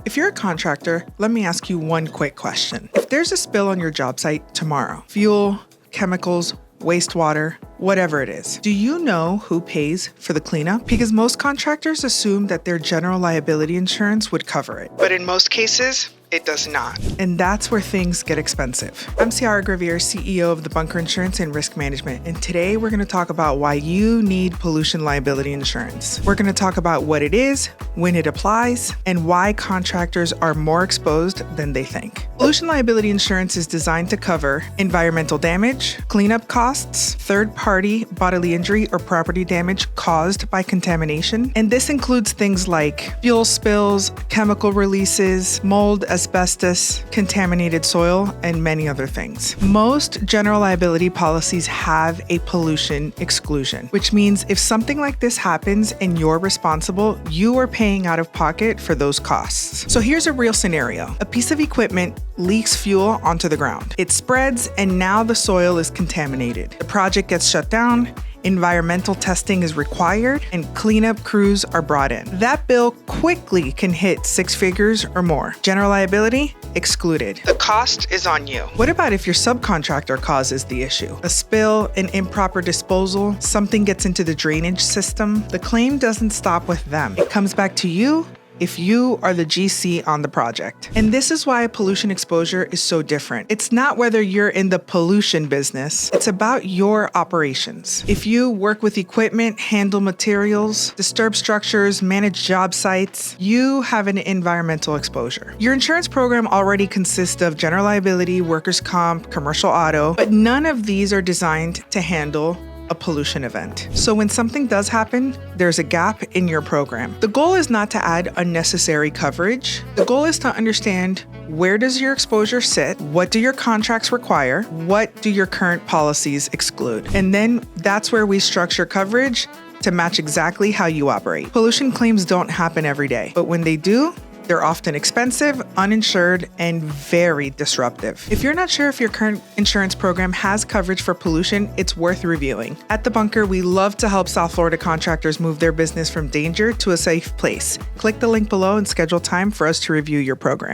If you're a contractor, let me ask you one quick question. If there's a spill on your job site tomorrow, fuel, chemicals, wastewater, whatever it is, do you know who pays for the cleanup? Because most contractors assume that their general liability insurance would cover it. But in most cases, it does not. And that's where things get expensive. I'm Ciara Gravier, CEO of the Bunker Insurance and Risk Management, and today we're going to talk about why you need pollution liability insurance. We're going to talk about what it is, when it applies, and why contractors are more exposed than they think. Pollution liability insurance is designed to cover environmental damage, cleanup costs, third-party bodily injury or property damage caused by contamination, and this includes things like fuel spills, chemical releases, mold, asbestos, contaminated soil, and many other things. Most general liability policies have a pollution exclusion, which means if something like this happens and you're responsible, you are paying out of pocket for those costs. So here's a real scenario. A piece of equipment leaks fuel onto the ground. It spreads, and now the soil is contaminated. The project gets shut down, environmental testing is required, and cleanup crews are brought in. That bill quickly can hit six figures or more. General liability excluded. The cost is on you. What about if your subcontractor causes the issue? A spill, an improper disposal, something gets into the drainage system? The claim doesn't stop with them. It comes back to you if you are the GC on the project. And this is why pollution exposure is so different. It's not whether you're in the pollution business, it's about your operations. If you work with equipment, handle materials, disturb structures, manage job sites, you have an environmental exposure. Your insurance program already consists of general liability, workers' comp, commercial auto, but none of these are designed to handle a pollution event. So when something does happen, there's a gap in your program. The goal is not to add unnecessary coverage. The goal is to understand, where does your exposure sit? What do your contracts require? What do your current policies exclude? And then that's where we structure coverage to match exactly how you operate. Pollution claims don't happen every day, but when they do, they're often expensive, uninsured, and very disruptive. If you're not sure if your current insurance program has coverage for pollution, it's worth reviewing. At The Bunker, we love to help South Florida contractors move their business from danger to a safe place. Click the link below and schedule time for us to review your program.